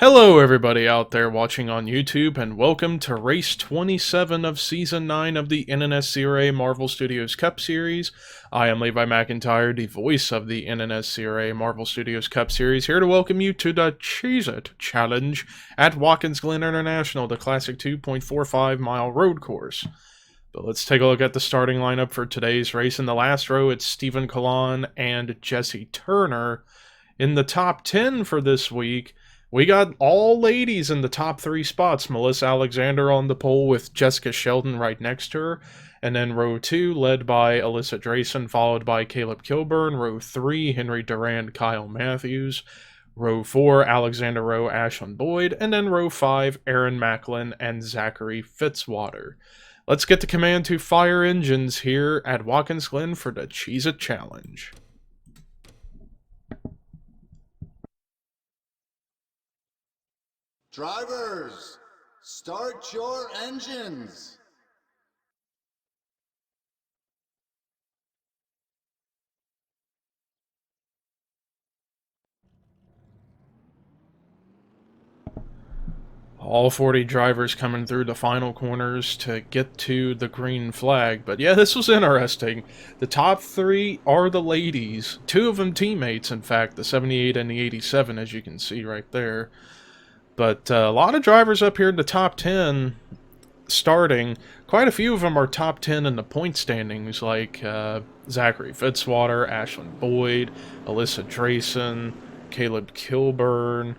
Hello everybody out there watching on YouTube, and welcome to Race 27 of Season 9 of the NNSCRA Marvel Studios Cup Series. I am Levi McIntyre, the voice of the NNSCRA Marvel Studios Cup Series, here to welcome you to the Cheez-It Challenge at Watkins Glen International, the classic 2.45-mile road course. But let's take a look at the starting lineup for today's race. In the last row, it's Stephen Kalan and Jesse Turner. In the top 10 for this week, we got all ladies in the top 3 spots. Melissa Alexander on the pole with Jessica Sheldon right next to her. And then row 2, led by Alyssa Drayson, followed by Caleb Kilburn. Row 3, Henry Durand, Kyle Matthews. Row 4, Alexander Rowe, Ashlyn Boyd. And then row 5, Aaron Macklin and Zachary Fitzwater. Let's get the command to fire engines here at Watkins Glen for the Cheez-It Challenge. Drivers, start your engines. All 40 drivers coming through the final corners to get to the green flag. But yeah, this was interesting. The top 3 are the ladies. 2 of them teammates, in fact, the 78 and the 87, as you can see right there. But a lot of drivers up here in the top 10 starting. Quite a few of them are top 10 in the point standings, like Zachary Fitzwater, Ashlyn Boyd, Alyssa Drayson, Caleb Kilburn.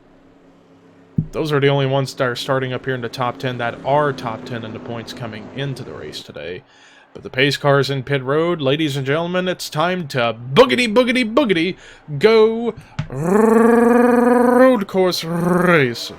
Those are the only ones that are starting up here in the top 10 that are top 10 in the points coming into the race today. But the pace car's in pit road. Ladies and gentlemen, it's time to boogity, boogity, boogity, go road course racing.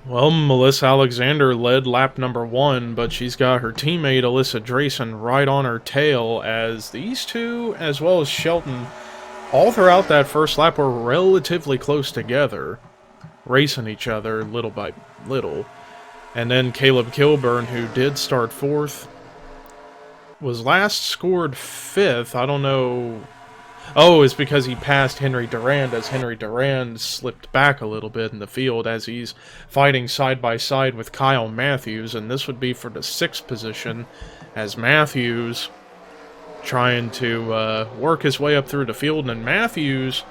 Well, Melissa Alexander led lap number 1, but she's got her teammate Alyssa Drayson right on her tail, as these two, as well as Shelton, all throughout that first lap were relatively close together, racing each other little by little. And then Caleb Kilburn, who did start 4th, was last scored 5th. I don't know. Oh, it's because he passed Henry Durand, as Henry Durand slipped back a little bit in the field as he's fighting side by side with Kyle Matthews, and this would be for the 6th position, as Matthews trying to work his way up through the field. And Matthews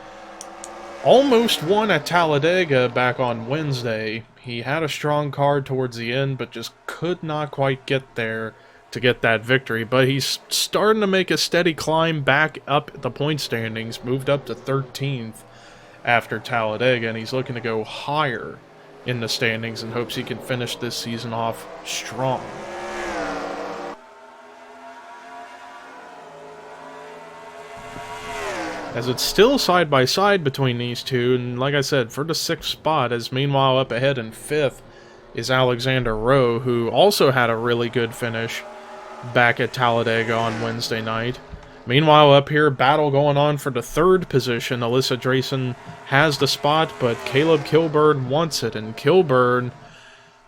almost won at Talladega back on Wednesday. He had a strong car towards the end, but just could not quite get there to get that victory. But he's starting to make a steady climb back up the point standings, moved up to 13th after Talladega, and he's looking to go higher in the standings and hopes he can finish this season off strong. As it's still side by side between these two, and like I said, for the 6th spot, as meanwhile up ahead in 5th is Alexander Rowe, who also had a really good finish back at Talladega on Wednesday night. Meanwhile, up here, battle going on for the 3rd position. Alyssa Drayson has the spot, but Caleb Kilburn wants it, and Kilburn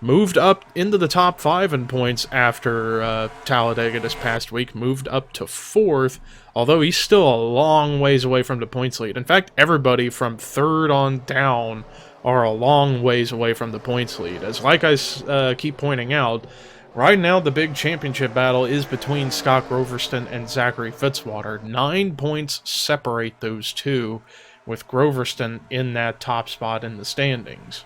moved up into the top 5 in points after Talladega this past week, moved up to 4th, although he's still a long ways away from the points lead. In fact, everybody from 3rd on down are a long ways away from the points lead. As like I keep pointing out, right now the big championship battle is between Scott Groverston and Zachary Fitzwater. 9 points separate those two, with Groverston in that top spot in the standings.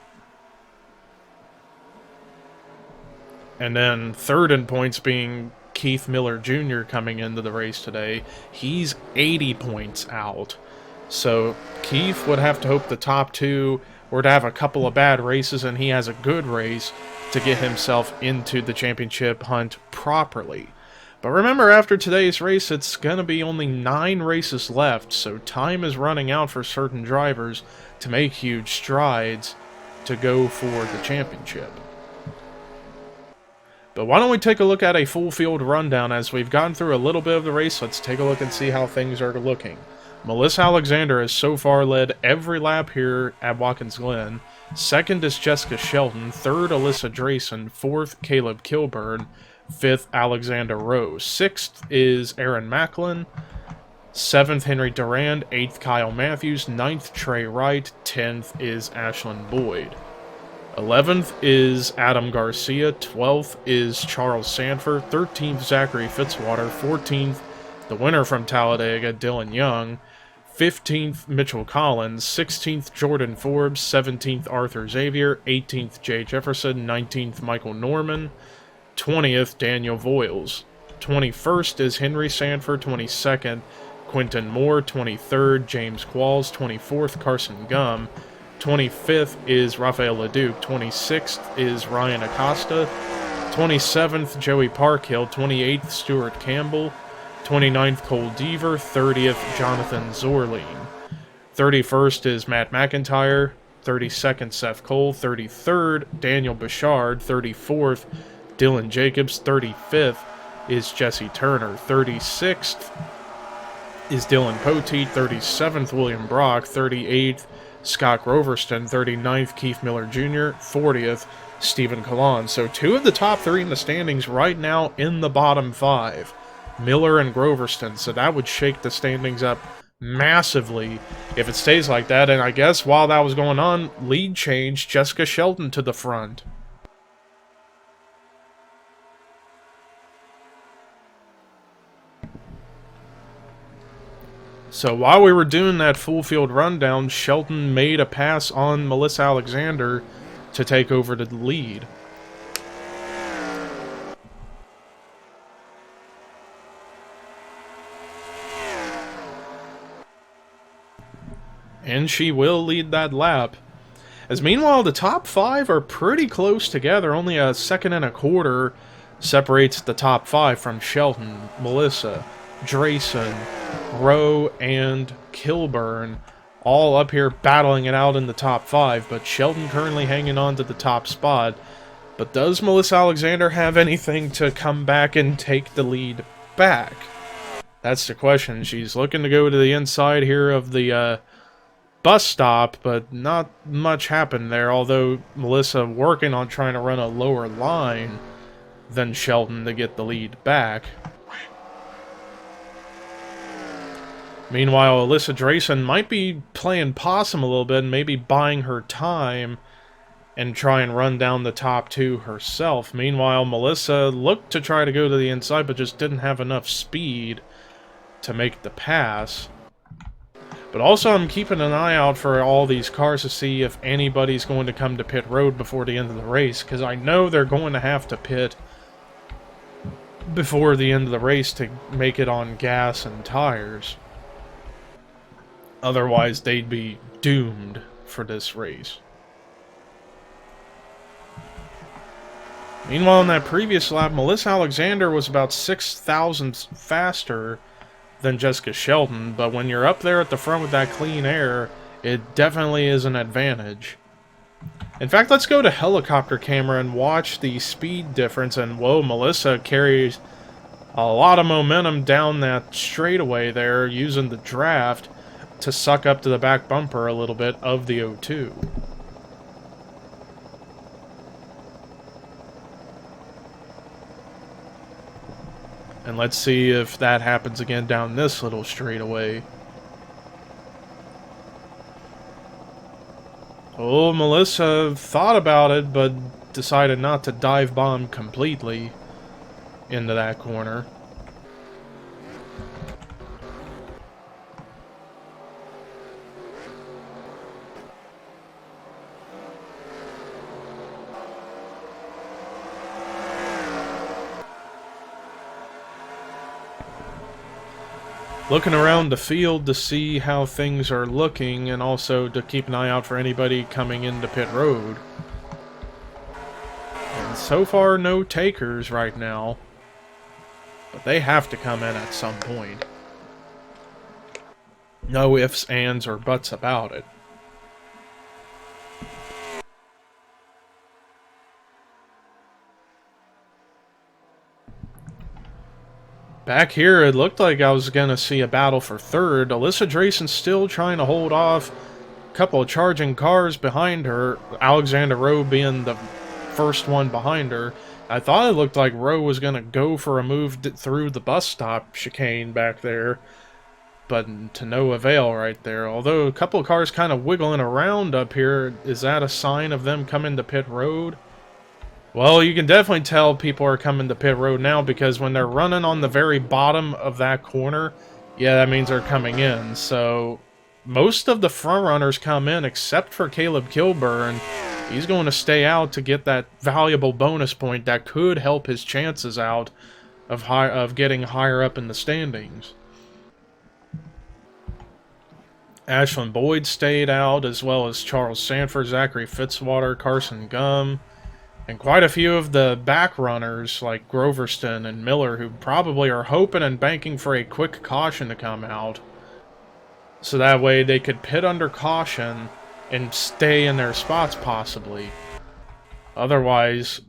And then 3rd in points being Keith Miller Jr. coming into the race today. He's 80 points out. So Keith would have to hope the top 2 were to have a couple of bad races and he has a good race to get himself into the championship hunt properly. But remember, after today's race, it's going to be only 9 races left, so time is running out for certain drivers to make huge strides to go for the championship. But why don't we take a look at a full field rundown as we've gone through a little bit of the race. Let's take a look and see how things are looking. Melissa Alexander has so far led every lap here at Watkins Glen. 2nd is Jessica Shelton. 3rd, Alyssa Drayson. 4th, Caleb Kilburn. 5th, Alexander Rose. 6th is Aaron Macklin. 7th, Henry Durand. 8th, Kyle Matthews. 9th, Trey Wright. 10th is Ashlyn Boyd. 11th is Adam Garcia. 12th is Charles Sanford. 13th, Zachary Fitzwater. 14th, the winner from Talladega, Dylan Young. 15th, Mitchell Collins. 16th, Jordan Forbes. 17th, Arthur Xavier. 18th, Jay Jefferson. 19th, Michael Norman. 20th, Daniel Voiles. 21st is Henry Sanford. 22nd, Quentin Moore. 23rd, James Qualls. 24th, Carson Gum. 25th is Rafael Leduc. 26th is Ryan Acosta. 27th, Joey Parkhill. 28th, Stuart Campbell. 29th, Cole Deaver. 30th, Jonathan Zorline. 31st is Matt McIntyre. 32nd, Seth Cole. 33rd, Daniel Bouchard. 34th, Dylan Jacobs. 35th is Jesse Turner. 36th is Dylan Poteet. 37th, William Brock. 38th, Scott Groverston. 39th, Keith Miller Jr. 40th, Stephen Kalan. So 2 of the top 3 in the standings right now in the bottom 5. Miller and Groverston. So that would shake the standings up massively if it stays like that. And I guess while that was going on, lead change, Jessica Shelton to the front. So while we were doing that full field rundown, Shelton made a pass on Melissa Alexander to take over the lead. And she will lead that lap. As meanwhile, the top 5 are pretty close together. Only a 2.25 separates the top 5 from Shelton, Melissa, Drayson, Rowe, and Kilburn, all up here battling it out in the top 5, but Shelton currently hanging on to the top spot. But does Melissa Alexander have anything to come back and take the lead back? That's the question. She's looking to go to the inside here of the bus stop, but not much happened there, although Melissa working on trying to run a lower line than Shelton to get the lead back. Meanwhile, Alyssa Drayson might be playing possum a little bit and maybe buying her time and try and run down the top 2 herself. Meanwhile, Melissa looked to try to go to the inside but just didn't have enough speed to make the pass. But also, I'm keeping an eye out for all these cars to see if anybody's going to come to pit road before the end of the race, because I know they're going to have to pit before the end of the race to make it on gas and tires. Otherwise, they'd be doomed for this race. Meanwhile, in that previous lap, Melissa Alexander was about 6 thousandths faster than Jessica Shelton, but when you're up there at the front with that clean air, it definitely is an advantage. In fact, let's go to helicopter camera and watch the speed difference, and whoa, Melissa carries a lot of momentum down that straightaway there, using the draft to suck up to the back bumper a little bit of the O2. And let's see if that happens again down this little straightaway. Oh, Melissa thought about it, but decided not to dive bomb completely into that corner. Looking around the field to see how things are looking, and also to keep an eye out for anybody coming into pit road. And so far, no takers right now. But they have to come in at some point. No ifs, ands, or buts about it. Back here, it looked like I was going to see a battle for third. Alyssa Drayson still trying to hold off a couple of charging cars behind her. Alexander Rowe being the first one behind her. I thought it looked like Rowe was going to go for a move through the bus stop chicane back there. But to no avail right there. Although a couple of cars kind of wiggling around up here. Is that a sign of them coming to pit road? Well, you can definitely tell people are coming to pit road now, because when they're running on the very bottom of that corner, yeah, that means they're coming in. So most of the front runners come in except for Caleb Kilburn. He's going to stay out to get that valuable bonus point that could help his chances out of getting higher up in the standings. Ashlyn Boyd stayed out, as well as Charles Sanford, Zachary Fitzwater, Carson Gum, and quite a few of the back runners like Groverston and Miller, who probably are hoping and banking for a quick caution to come out. So that way they could pit under caution and stay in their spots possibly. Otherwise,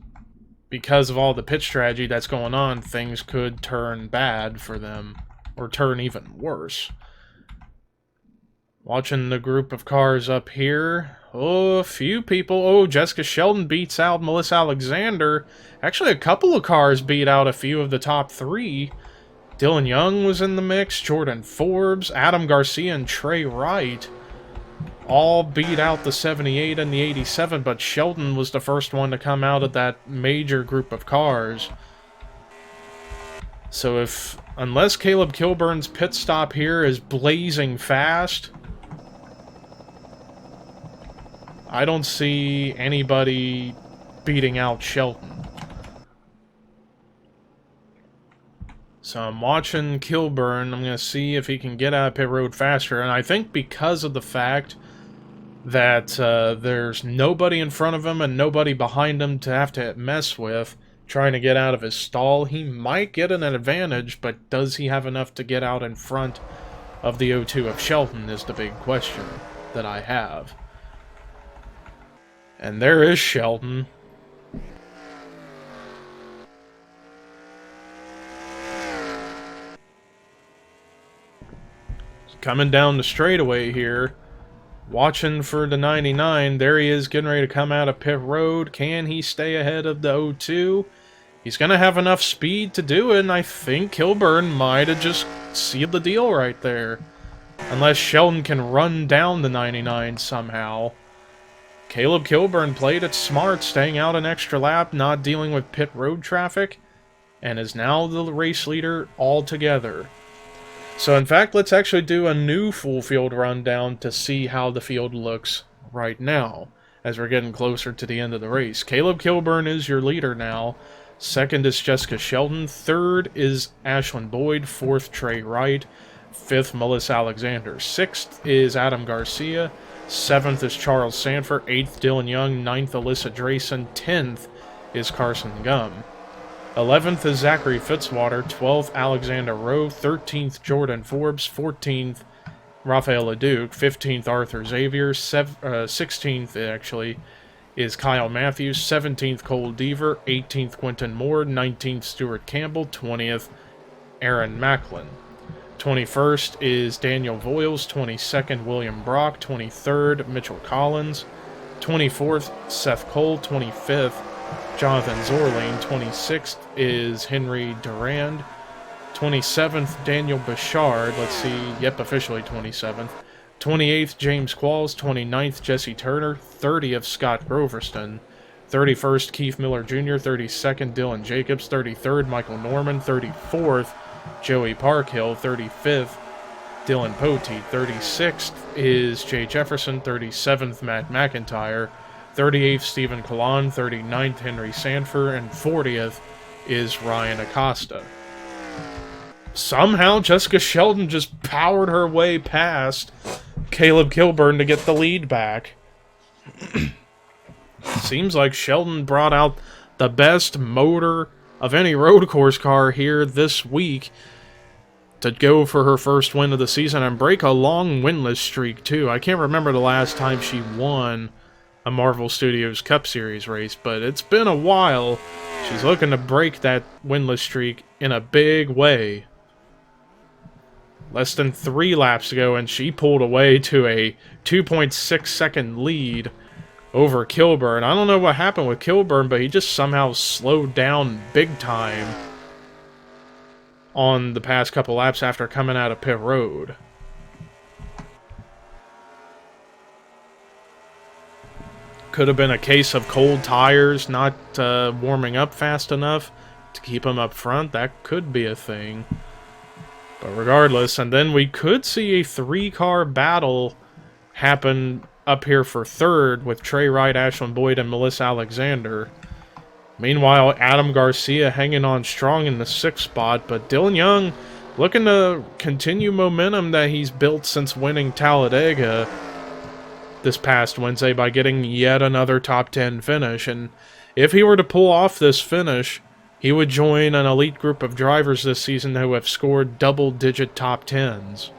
because of all the pit strategy that's going on, things could turn bad for them, or turn even worse. Watching the group of cars up here. Oh, a few people. Oh, Jessica Sheldon beats out Melissa Alexander. Actually, a couple of cars beat out a few of the top three. Dylan Young was in the mix. Jordan Forbes, Adam Garcia, and Trey Wright all beat out the 78 and the 87, but Sheldon was the first one to come out of that major group of cars. So unless Caleb Kilburn's pit stop here is blazing fast, I don't see anybody beating out Shelton. So I'm watching Kilburn. I'm going to see if he can get out of pit road faster. And I think because of the fact that there's nobody in front of him and nobody behind him to have to mess with trying to get out of his stall, he might get an advantage, but does he have enough to get out in front of the O2 of Shelton is the big question that I have. And there is Shelton. Coming down the straightaway here. Watching for the 99. There he is getting ready to come out of pit road. Can he stay ahead of the O2? He's going to have enough speed to do it, and I think Kilburn might have just sealed the deal right there. Unless Shelton can run down the 99 somehow. Caleb Kilburn played it smart, staying out an extra lap, not dealing with pit road traffic, and is now the race leader altogether. So in fact, let's actually do a new full field rundown to see how the field looks right now, as we're getting closer to the end of the race. Caleb Kilburn is your leader now. Second is Jessica Sheldon. Third is Ashlyn Boyd. Fourth, Trey Wright. Fifth, Melissa Alexander. Sixth is Adam Garcia. Seventh is Charles Sanford. Eighth, Dylan Young. Ninth, Alyssa Drayson. 10th is Carson Gum. 11th is Zachary Fitzwater. 12th, Alexander Rowe. 13th, Jordan Forbes. 14th, Rafael LeDuc. 15th, Arthur Xavier. 16th, actually, is Kyle Matthews. 17th, Cole Deaver. 18th, Quentin Moore. 19th, Stuart Campbell. 20th, Aaron Macklin. 21st is Daniel Voiles. 22nd, William Brock. 23rd, Mitchell Collins. 24th, Seth Cole. 25th, Jonathan Zorlane. 26th is Henry Durand. 27th, Daniel Bouchard. Let's see. Yep, officially 27th. 28th, James Qualls. 29th, Jesse Turner. 30th, Scott Groverston. 31st, Keith Miller Jr. 32nd, Dylan Jacobs. 33rd, Michael Norman. 34th, Joey Parkhill. 35th, Dylan Poteet. 36th is Jay Jefferson. 37th, Matt McIntyre. 38th, Stephen Kalan. 39th, Henry Sanford. And 40th is Ryan Acosta. Somehow, Jessica Sheldon just powered her way past Caleb Kilburn to get the lead back. Seems like Sheldon brought out the best motor of any road course car here this week to go for her first win of the season and break a long winless streak, too. I can't remember the last time she won a Marvel Studios Cup Series race, but it's been a while. She's looking to break that winless streak in a big way. Less than 3 laps ago, and she pulled away to a 2.6 second lead over Kilburn. I don't know what happened with Kilburn, but he just somehow slowed down big time on the past couple laps after coming out of pit road. Could have been a case of cold tires not warming up fast enough to keep him up front. That could be a thing. But regardless, and then we could see a 3-car battle happen up here for third with Trey Wright, Ashlyn Boyd, and Melissa Alexander. Meanwhile, Adam Garcia hanging on strong in the 6th spot, but Dylan Young looking to continue momentum that he's built since winning Talladega this past Wednesday by getting yet another top 10 finish. And if he were to pull off this finish, he would join an elite group of drivers this season who have scored double-digit top 10s.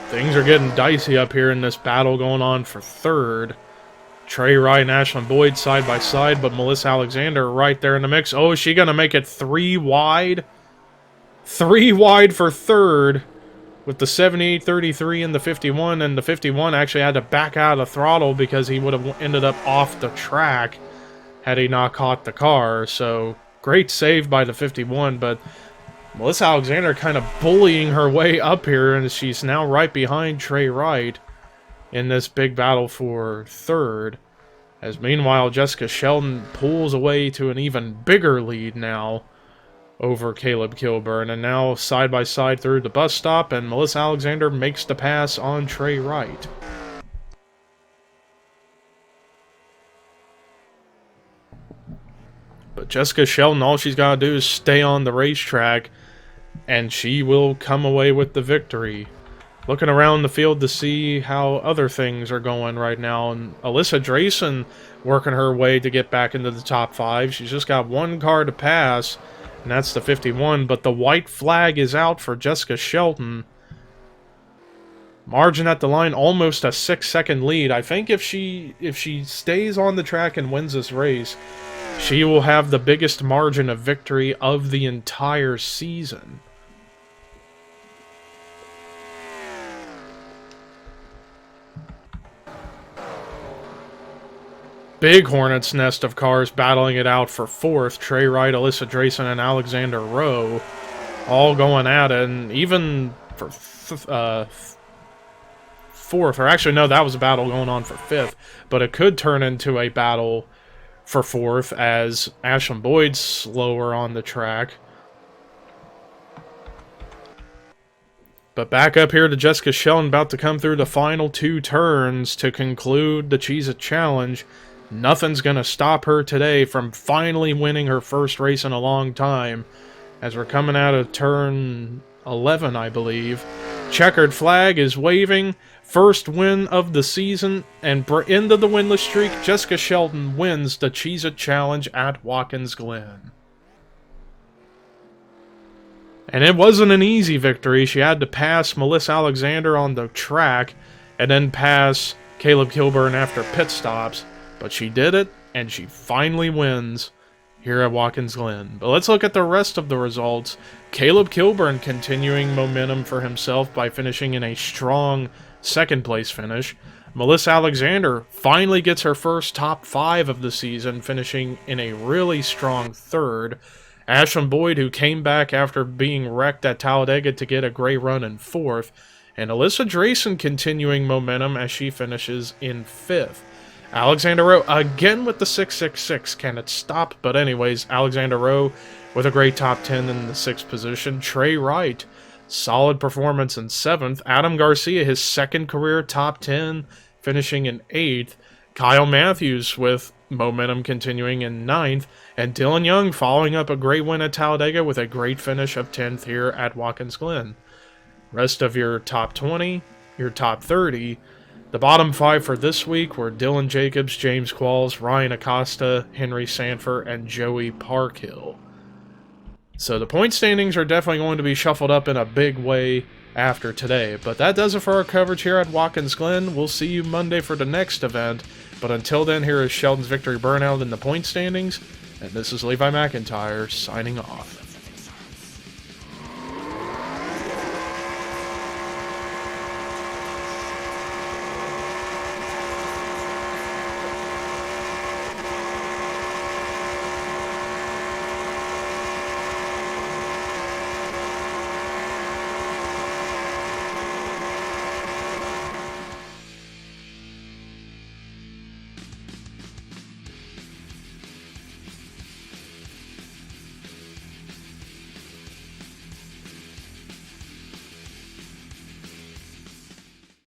Things are getting dicey up here in this battle going on for third. Trey Wright and Ashlyn Boyd side by side, but Melissa Alexander right there in the mix. Oh, is she going to make it 3 wide? 3 wide for third with the 78-33 and the 51, and the 51 actually had to back out of the throttle because he would have ended up off the track had he not caught the car. So, great save by the 51, but Melissa Alexander kind of bullying her way up here, and she's now right behind Trey Wright in this big battle for third. As meanwhile, Jessica Sheldon pulls away to an even bigger lead now over Caleb Kilburn, and now side by side through the bus stop, and Melissa Alexander makes the pass on Trey Wright. But Jessica Sheldon, all she's got to do is stay on the racetrack, and she will come away with the victory. Looking around the field to see how other things are going right now, and Alyssa Drayson working her way to get back into the top 5. She's just got 1 car to pass, and that's the 51, but the white flag is out for Jessica Sheldon. Margin at the line, almost a 6-second lead. I think if she stays on the track and wins this race, she will have the biggest margin of victory of the entire season. Big hornet's nest of cars battling it out for fourth. Trey Wright, Alyssa Drayson, and Alexander Rowe all going at it. And even for fourth, or actually no, that was a battle going on for fifth. But it could turn into a battle for fourth as Ashlyn Boyd's slower on the track. But back up here to Jessica Sheldon, about to come through the final 2 turns to conclude the Cheez-It Challenge. Nothing's going to stop her today from finally winning her first race in a long time. As we're coming out of turn 11, I believe. Checkered flag is waving. First win of the season. And into the winless streak, Jessica Sheldon wins the Cheez-It Challenge at Watkins Glen. And it wasn't an easy victory. She had to pass Melissa Alexander on the track and then pass Caleb Kilburn after pit stops. But she did it, and she finally wins here at Watkins Glen. But let's look at the rest of the results. Caleb Kilburn continuing momentum for himself by finishing in a strong second-place finish. Melissa Alexander finally gets her first top 5 of the season, finishing in a really strong 3rd. Ashlyn Boyd, who came back after being wrecked at Talladega to get a great run in 4th. And Alyssa Drayson continuing momentum as she finishes in 5th. Alexander Rowe again with the 666. Can it stop? But anyways, Alexander Rowe with a great top 10 in the 6th position. Trey Wright, solid performance in 7th. Adam Garcia, his 2nd career top 10, finishing in 8th. Kyle Matthews with momentum continuing in 9th. And Dylan Young following up a great win at Talladega with a great finish of 10th here at Watkins Glen. Rest of your top 20, your top 30. The bottom 5 for this week were Dylan Jacobs, James Qualls, Ryan Acosta, Henry Sanford, and Joey Parkhill. So the point standings are definitely going to be shuffled up in a big way after today. But that does it for our coverage here at Watkins Glen. We'll see you Monday for the next event. But until then, here is Sheldon's Victory Burnout in the point standings. And this is Levi McIntyre signing off.